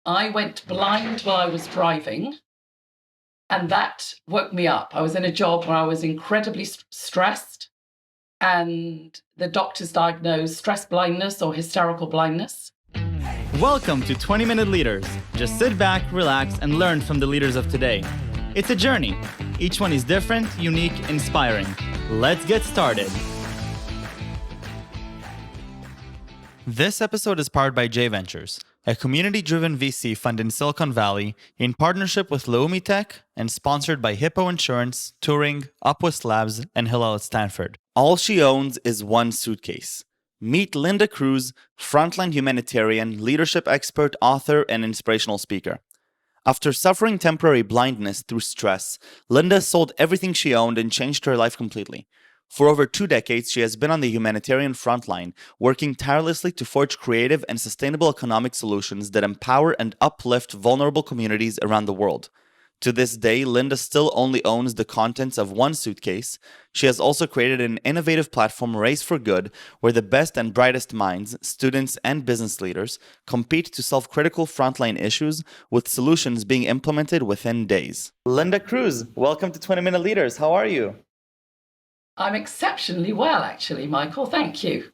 I went blind while I was driving, and that woke me up. I was in a job where I was incredibly stressed, and the doctors diagnosed stress blindness or hysterical blindness. Welcome to 20-Minute Leaders. Just sit back, relax, and learn from the leaders of today. It's a journey. Each one is different, unique, inspiring. Let's get started. This episode is powered by J Ventures, a community-driven VC fund in Silicon Valley in partnership with Leumi Tech and sponsored by Hippo Insurance, Turing, Upwest Labs, and Hillel at Stanford. All she owns is one suitcase. Meet Linda Cruse, Frontline Humanitarian, leadership expert, author, and inspirational speaker. After suffering temporary blindness through stress, Linda sold everything she owned and changed her life completely. For over 2 decades, she has been on the humanitarian frontline, working tirelessly to forge creative and sustainable economic solutions that empower and uplift vulnerable communities around the world. To this day, Linda still only owns the contents of one suitcase. She has also created an innovative platform, Race for Good, where the best and brightest minds, students, and business leaders compete to solve critical frontline issues, with solutions being implemented within days. Linda Cruse, welcome to 20-Minute Leaders. How are you? I'm exceptionally well, actually, Michael. Thank you.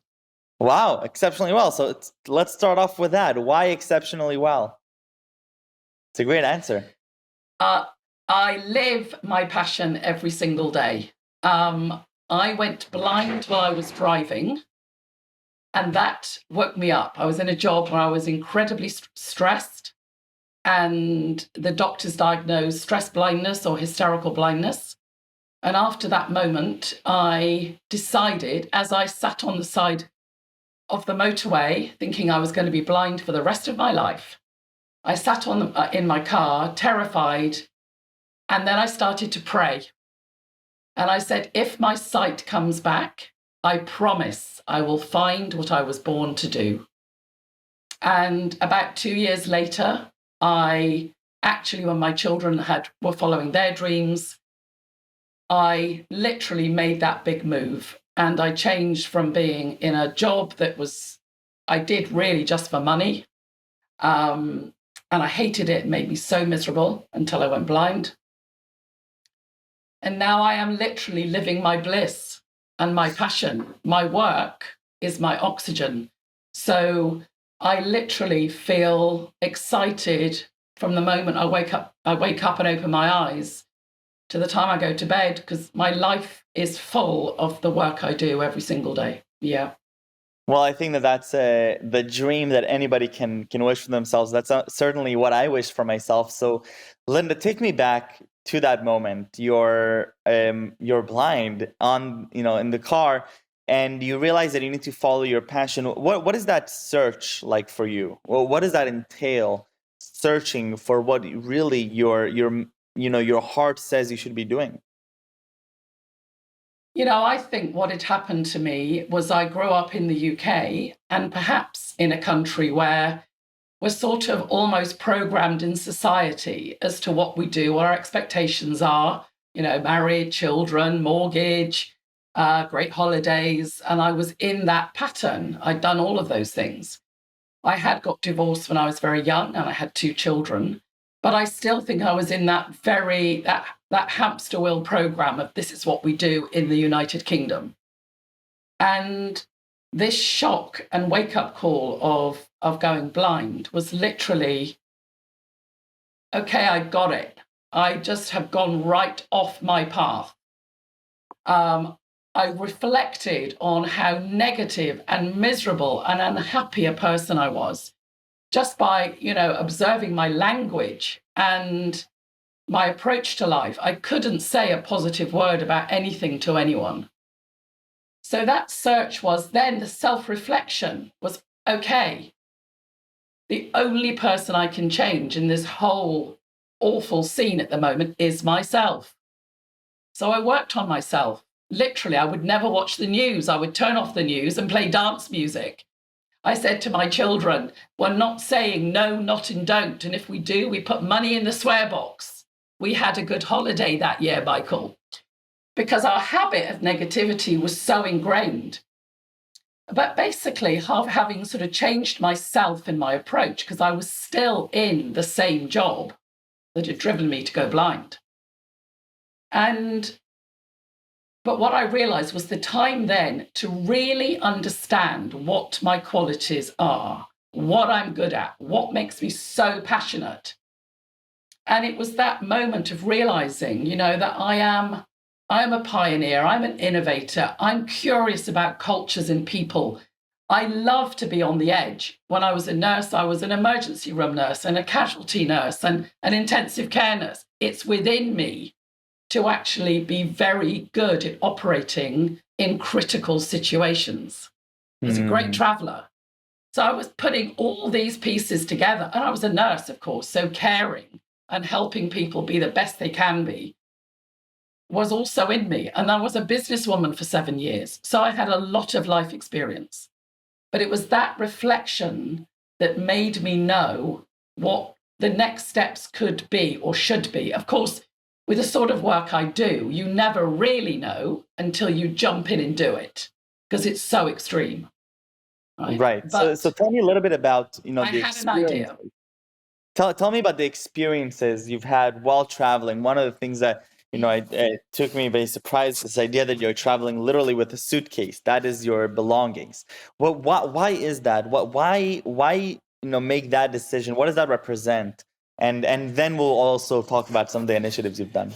Wow, exceptionally well. So let's start off with that. Why exceptionally well? It's a great answer. I live my passion every single day. I went blind while I was driving, and that woke me up. I was in a job where I was incredibly stressed, and the doctors diagnosed stress blindness or hysterical blindness. And after that moment, I decided, as I sat on the side of the motorway, thinking I was going to be blind for the rest of my life, I sat in my car, terrified, and then I started to pray. And I said, if my sight comes back, I promise I will find what I was born to do. And about 2 years later, when my children were following their dreams, I literally made that big move, and I changed from being in a job that I did really just for money. And I hated it. It made me so miserable until I went blind. And now I am literally living my bliss and my passion. My work is my oxygen. So I literally feel excited from the moment I wake up and open my eyes to the time I go to bed, because my life is full of the work I do every single day. Yeah. Well, I think that's the dream that anybody can wish for themselves. That's certainly what I wish for myself. So, Linda, take me back to that moment. You're blind in the car, and you realize that you need to follow your passion. What is that search like for you? Well, what does that entail? Searching for what really your heart says you should be doing. I think what had happened to me was I grew up in the UK, and perhaps in a country where we're sort of almost programmed in society as to what we do, what our expectations are, married, children, mortgage, great holidays. And I was in that pattern. I'd done all of those things. I had got divorced when I was very young, and I had 2 children. But I still think I was in that hamster wheel program of this is what we do in the United Kingdom. And this shock and wake-up call of going blind was literally, okay, I got it. I just have gone right off my path. I reflected on how negative and miserable and unhappy a person I was, just by, observing my language and my approach to life. I couldn't say a positive word about anything to anyone. So that search was then the self-reflection was, okay, the only person I can change in this whole awful scene at the moment is myself. So I worked on myself. Literally, I would never watch the news. I would turn off the news and play dance music. I said to my children, we're not saying no, not and don't. And if we do, we put money in the swear box. We had a good holiday that year, Michael, because our habit of negativity was so ingrained. But basically, having sort of changed myself in my approach, because I was still in the same job that had driven me to go blind. But what I realized was the time then to really understand what my qualities are, what I'm good at, what makes me so passionate. And it was that moment of realizing, that I am a pioneer, I'm an innovator, I'm curious about cultures and people. I love to be on the edge. When I was a nurse, I was an emergency room nurse and a casualty nurse and an intensive care nurse. It's within me to actually be very good at operating in critical situations. I was a great traveler. So I was putting all these pieces together, and I was a nurse, of course, so caring and helping people be the best they can be was also in me. And I was a businesswoman for 7 years. So I had a lot of life experience. But it was that reflection that made me know what the next steps could be or should be. Of course, with the sort of work I do, you never really know until you jump in and do it, because it's so extreme. Right. So tell me a little bit about, I had an idea. Tell me about the experiences you've had while traveling. One of the things that, it took me by surprise, this idea that you're traveling literally with a suitcase. That is your belongings. Why is that? Why make that decision? What does that represent? And then we'll also talk about some of the initiatives you've done.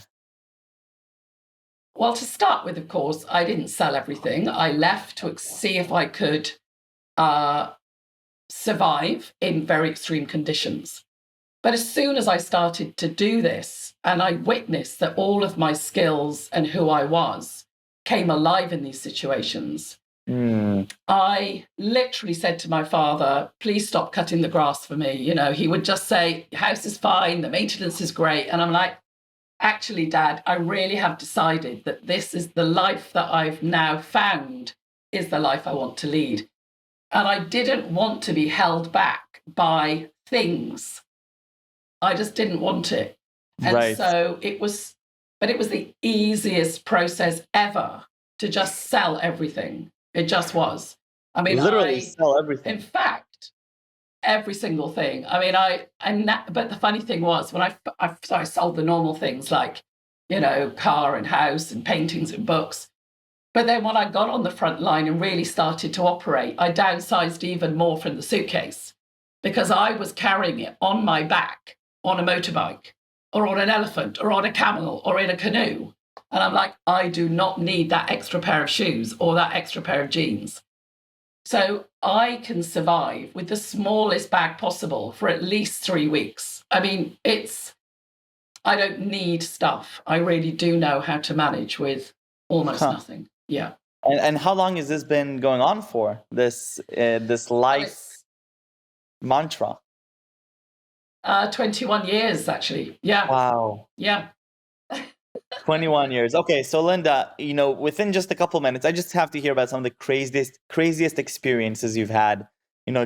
Well, to start with, of course, I didn't sell everything. I left to see if I could survive in very extreme conditions. But as soon as I started to do this, and I witnessed that all of my skills and who I was came alive in these situations, I literally said to my father, please stop cutting the grass for me. He would just say, house is fine, the maintenance is great. And I'm like, actually, Dad, I really have decided that this is the life that I've now found is the life I want to lead. And I didn't want to be held back by things. I just didn't want it. And so it was the easiest process ever to just sell everything. It just was. I mean, literally sell everything. In fact, every single thing. I mean, but the funny thing was when I sold the normal things like, car and house and paintings and books. But then when I got on the front line and really started to operate, I downsized even more from the suitcase because I was carrying it on my back on a motorbike or on an elephant or on a camel or in a canoe. And I'm like, I do not need that extra pair of shoes or that extra pair of jeans. So I can survive with the smallest bag possible for at least 3 weeks. I mean, I don't need stuff. I really do know how to manage with almost nothing. Yeah. And how long has this been going on for, this life mantra? 21 years, actually. Yeah. Wow. Yeah. 21 years. Okay, so Linda, within just a couple minutes, I just have to hear about some of the craziest experiences you've had,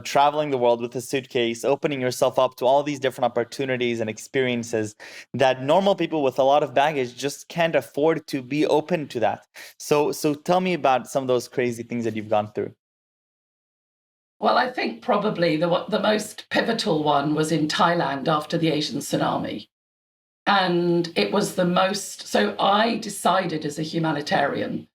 traveling the world with a suitcase, opening yourself up to all these different opportunities and experiences that normal people with a lot of baggage just can't afford to be open to that. So tell me about some of those crazy things that you've gone through. Well, I think probably the most pivotal one was in Thailand after the Asian tsunami. And it was so I decided as a humanitarian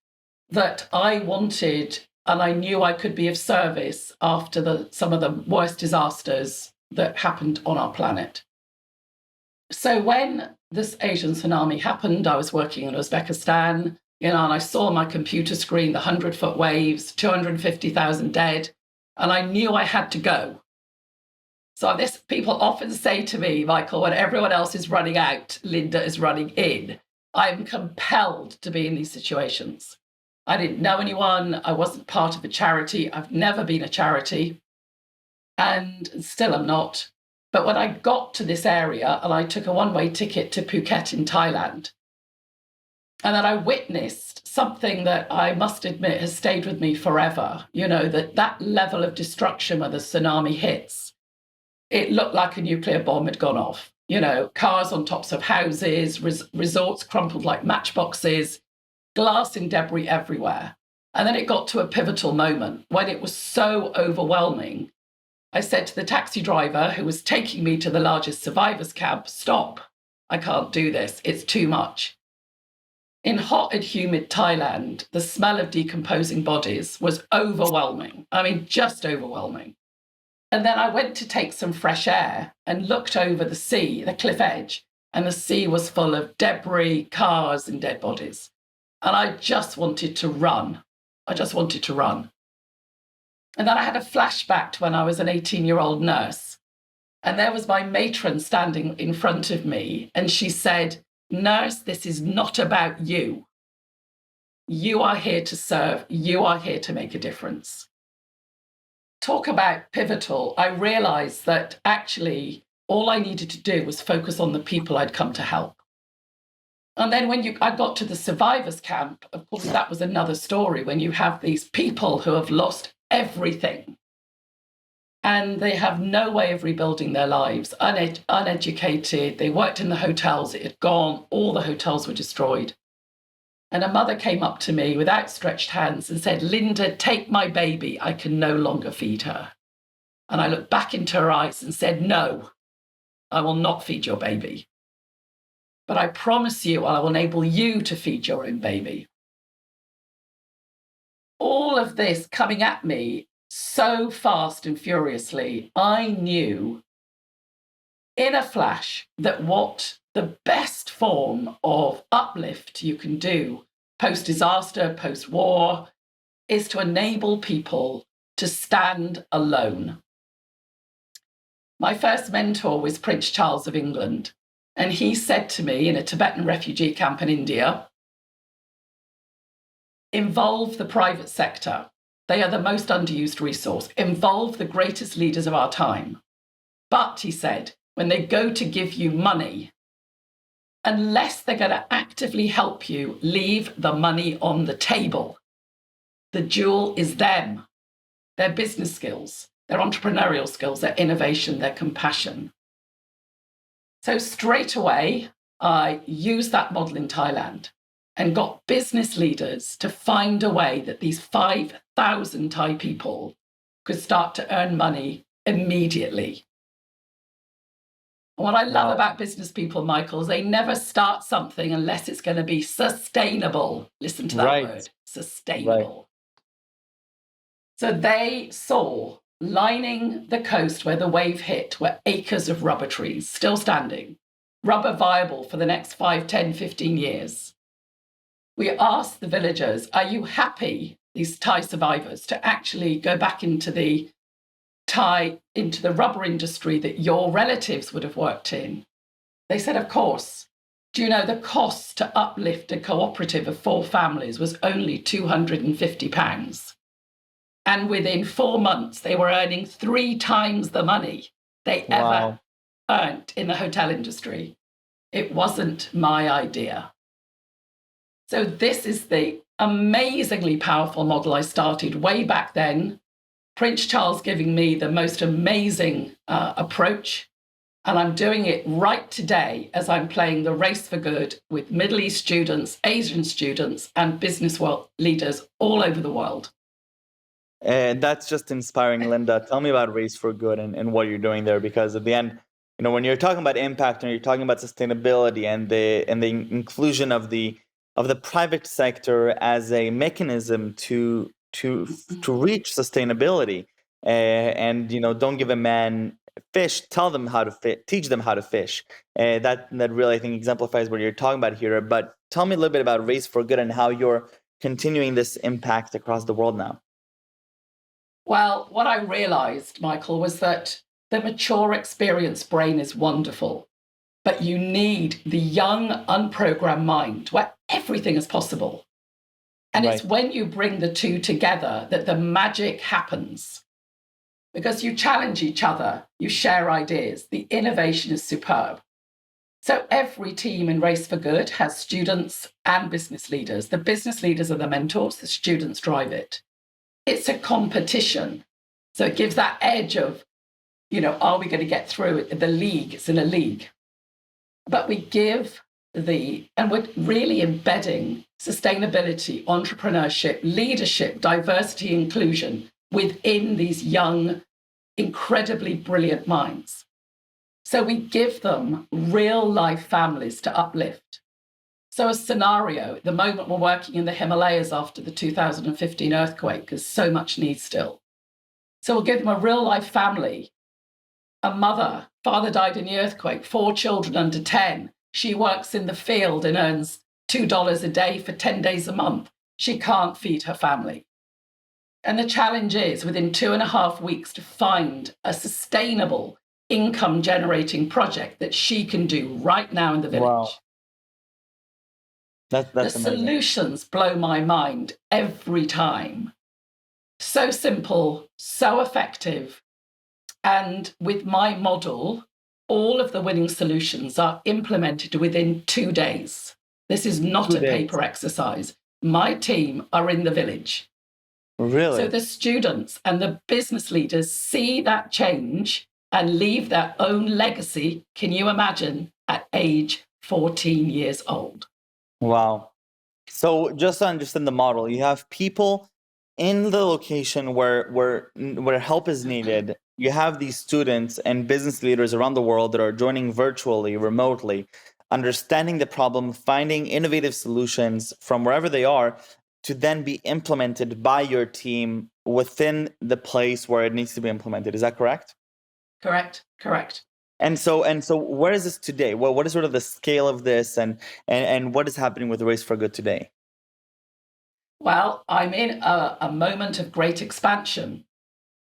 that I wanted, and I knew I could be of service after some of the worst disasters that happened on our planet. So when this Asian tsunami happened, I was working in Uzbekistan, and I saw on my computer screen the 100-foot waves, 250,000 dead, and I knew I had to go. So people often say to me, Michael, when everyone else is running out, Linda is running in. I'm compelled to be in these situations. I didn't know anyone. I wasn't part of a charity. I've never been a charity, and still am not. But when I got to this area and I took a one-way ticket to Phuket in Thailand, and then I witnessed something that I must admit has stayed with me forever, that level of destruction when the tsunami hits. It looked like a nuclear bomb had gone off. Cars on tops of houses, resorts crumpled like matchboxes, glass and debris everywhere. And then it got to a pivotal moment when it was so overwhelming. I said to the taxi driver who was taking me to the largest survivors camp, stop, I can't do this, it's too much. In hot and humid Thailand, the smell of decomposing bodies was overwhelming. I mean, just overwhelming. And then I went to take some fresh air and looked over the sea, the cliff edge, and the sea was full of debris, cars, and dead bodies. And I just wanted to run. I just wanted to run. And then I had a flashback to when I was an 18-year-old nurse. And there was my matron standing in front of me. And she said, nurse, this is not about you. You are here to serve. You are here to make a difference. Talk about pivotal. I realized that actually all I needed to do was focus on the people I'd come to help. And then when I got to the survivors camp, of course, that was another story when you have these people who have lost everything and they have no way of rebuilding their lives, uneducated. They worked in the hotels. It had gone. All the hotels were destroyed. And a mother came up to me with outstretched hands and said, Linda, take my baby. I can no longer feed her. And I looked back into her eyes and said, no, I will not feed your baby. But I promise you, I will enable you to feed your own baby. All of this coming at me so fast and furiously, I knew in a flash that what the best form of uplift you can do post-disaster, post-war, is to enable people to stand alone. My first mentor was Prince Charles of England, and he said to me in a Tibetan refugee camp in India, involve the private sector. They are the most underused resource. Involve the greatest leaders of our time. But, he said, when they go to give you money, unless they're going to actively help you, leave the money on the table. The jewel is them, their business skills, their entrepreneurial skills, their innovation, their compassion. So straight away, I used that model in Thailand and got business leaders to find a way that these 5,000 Thai people could start to earn money immediately. What I love about business people, Michael, is they never start something unless it's going to be sustainable. Listen to that word, sustainable. Right. So they saw lining the coast where the wave hit were acres of rubber trees, still standing, rubber viable for the next 5, 10, 15 years. We asked the villagers, are you happy, these Thai survivors, to actually go back into the rubber industry that your relatives would have worked in? They said, of course. Do you know the cost to uplift a cooperative of 4 families was only £250? And within 4 months, they were earning 3 times the money they ever earned in the hotel industry. It wasn't my idea. So this is the amazingly powerful model I started way back then. Prince Charles giving me the most amazing approach. And I'm doing it right today as I'm playing the race for good with Middle East students, Asian students, and business world leaders all over the world. And that's just inspiring, Linda. Tell me about Race for Good and what you're doing there, because at the end, you know, when you're talking about impact and you're talking about sustainability and the inclusion of the private sector as a mechanism to reach sustainability, and you know, don't give a man fish, tell them how to fish, teach them how to fish. That really, I think, exemplifies what you're talking about here. But tell me a little bit about Race for Good and how you're continuing this impact across the world now. Well, what I realized, Michael, was that the mature, experienced brain is wonderful, but you need the young, unprogrammed mind where everything is possible. And It's when you bring the two together that the magic happens. Because you challenge each other, you share ideas, the innovation is superb. So every team in Race for Good has students and business leaders. The business leaders are the mentors, the students drive it. It's a competition. So it gives that edge of, you know, are we going to get through it? The league, it's in a league. But we give and we're really embedding sustainability, entrepreneurship, leadership, diversity, inclusion within these young, incredibly brilliant minds. So we give them real life families to uplift. So a scenario, at the moment we're working in the Himalayas after the 2015 earthquake, because so much needs still. So we'll give them a real life family, a mother, father died in the earthquake, 4 children under 10. She works in the field and earns $2 a day for 10 days a month. She can't feed her family. And the challenge is within 2.5 weeks to find a sustainable income generating project that she can do right now in the village. Wow. That's the amazing. Solutions blow my mind every time. So simple, so effective. And with my model, all of the winning solutions are implemented within 2 days. This is not a paper exercise. My team are in the village. Really? So the students and the business leaders see that change and leave their own legacy, can you imagine, at age 14 years old. Wow. So just to understand the model, you have people in the location where help is needed. You have these students and business leaders around the world that are joining virtually, remotely, understanding the problem, finding innovative solutions from wherever they are to then be implemented by your team within the place where it needs to be implemented. Is that correct? Correct. And so where is this today? Well, what is sort of the scale of this and what is happening with Race for Good today? Well, I'm in a moment of great expansion.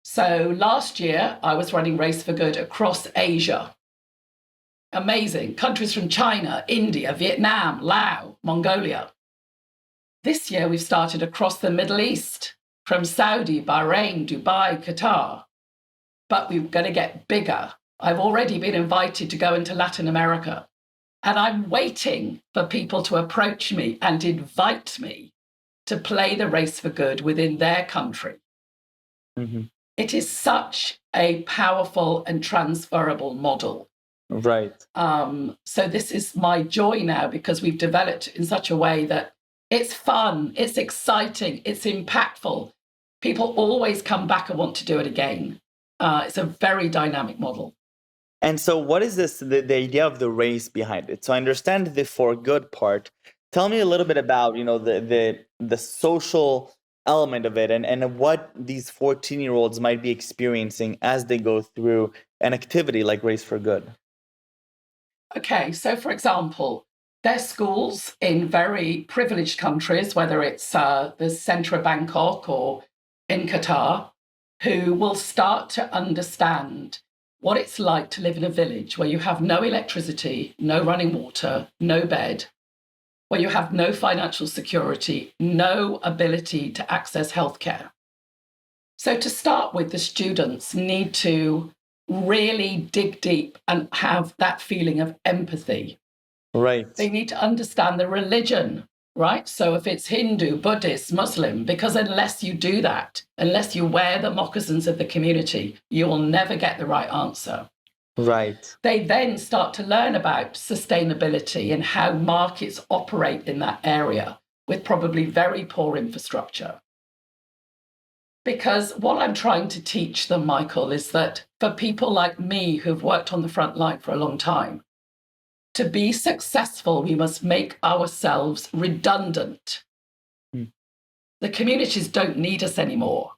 So last year, I was running Race for Good across Asia. Amazing. Countries from China, India, Vietnam, Laos, Mongolia. This year, we've started across the Middle East, from Saudi, Bahrain, Dubai, Qatar. But we're going to get bigger. I've already been invited to go into Latin America. And I'm waiting for people to approach me and invite me to play the Race for Good within their country. Mm-hmm. It is such a powerful and transferable model. Right. So this is my joy now because we've developed in such a way that it's fun, it's exciting, it's impactful. People always come back and want to do it again. It's a very dynamic model. And so what is this, the idea of the race behind it? So I understand the for good part. Tell me a little bit about, the social element of it and what these 14-year-olds might be experiencing as they go through an activity like Race for Good. Okay, so for example, there's schools in very privileged countries, whether it's the center of Bangkok or in Qatar, who will start to understand what it's like to live in a village where you have no electricity, no running water, no bed, where you have no financial security, no ability to access healthcare. So to start with, the students need to really dig deep and have that feeling of empathy. Right. They need to understand the religion, right? So if it's Hindu, Buddhist, Muslim, because unless you do that, unless you wear the moccasins of the community, you will never get the right answer. Right. They then start to learn about sustainability and how markets operate in that area with probably very poor infrastructure. Because what I'm trying to teach them, Michael, is that for people like me who've worked on the front line for a long time, to be successful, we must make ourselves redundant. The communities don't need us anymore.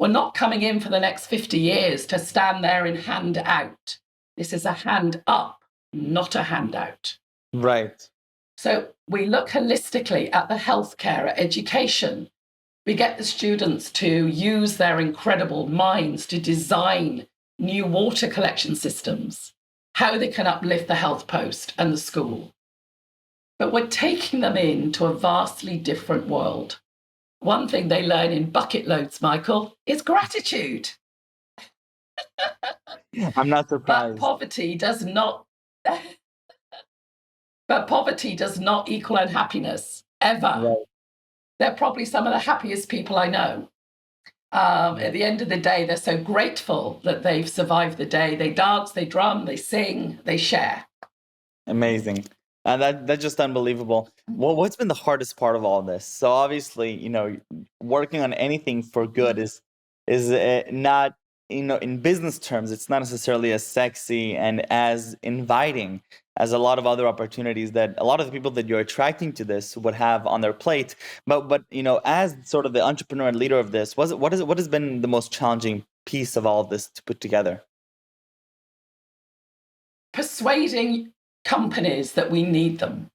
We're not coming in for the next 50 years to stand there and hand out. This is a hand up, not a handout. Right. So we look holistically at the healthcare, at education. We get the students to use their incredible minds to design new water collection systems, how they can uplift the health post and the school. But we're taking them into a vastly different world. One thing they learn in bucket loads, Michael, is gratitude. I'm not surprised. But poverty does not equal unhappiness, ever. Right. They're probably some of the happiest people I know. At the end of the day, they're so grateful that they've survived the day. They dance, they drum, they sing, they share. Amazing. And that's just unbelievable. Well, what's been the hardest part of all this? So obviously, working on anything for good is not, in business terms, it's not necessarily as sexy and as inviting as a lot of other opportunities that a lot of the people that you're attracting to this would have on their plate. But as sort of the entrepreneur and leader of this, what has been the most challenging piece of all of this to put together? Persuading companies that we need them.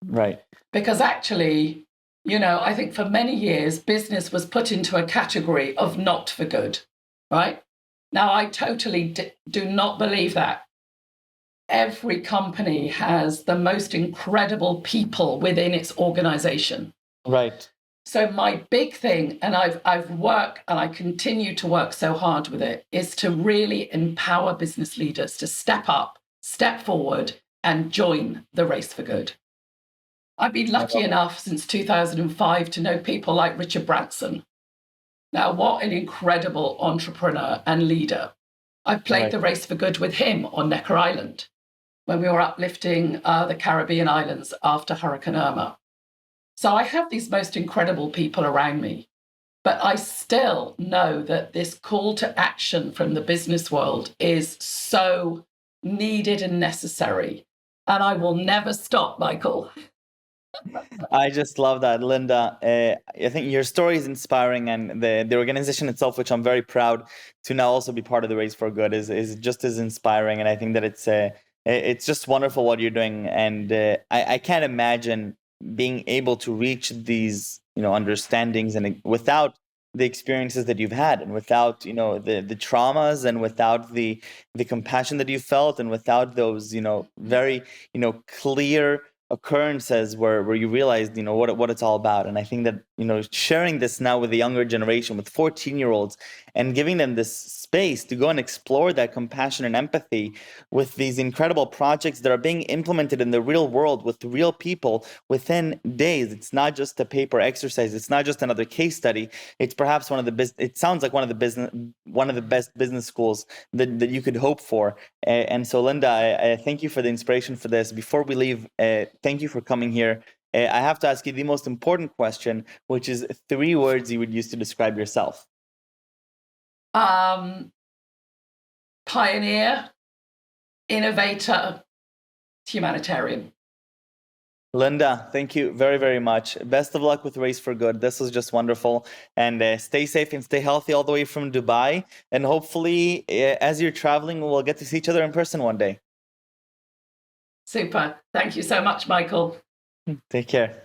Right. Because actually, I think for many years, business was put into a category of not for good, right? Now, I totally do not believe that. Every company has the most incredible people within its organization. Right. So my big thing, and I've worked and I continue to work so hard with it, is to really empower business leaders to step up, step forward, and join the race for good. I've been lucky enough since 2005 to know people like Richard Branson. Now, what an incredible entrepreneur and leader. I've played the race for good with him on Necker Island when we were uplifting the Caribbean islands after Hurricane Irma. So I have these most incredible people around me, but I still know that this call to action from the business world is so needed and necessary. And I will never stop, Michael. I just love that, Linda. I think your story is inspiring, and the organization itself, which I'm very proud to now also be part of the Race for Good, is just as inspiring. And I think that it's just wonderful what you're doing. And I can't imagine being able to reach these understandings and without the experiences that you've had, and without the traumas, and without the compassion that you felt, and without those very clear occurrences where you realized what it's all about. And I think that sharing this now with the younger generation, with 14-year-olds, and giving them this space to go and explore that compassion and empathy with these incredible projects that are being implemented in the real world with real people within days. It's not just a paper exercise. It's not just another case study. It's perhaps it sounds like one of the best business schools that you could hope for. And so, Linda, I thank you for the inspiration for this. Before we leave, thank you for coming here. I have to ask you the most important question, which is 3 words you would use to describe yourself. Pioneer, innovator, humanitarian. Linda, thank you very, very much. Best of luck with Race for Good. This was just wonderful. And stay safe and stay healthy all the way from Dubai. And hopefully, as you're traveling, we'll get to see each other in person one day. Super. Thank you so much, Michael. Take care.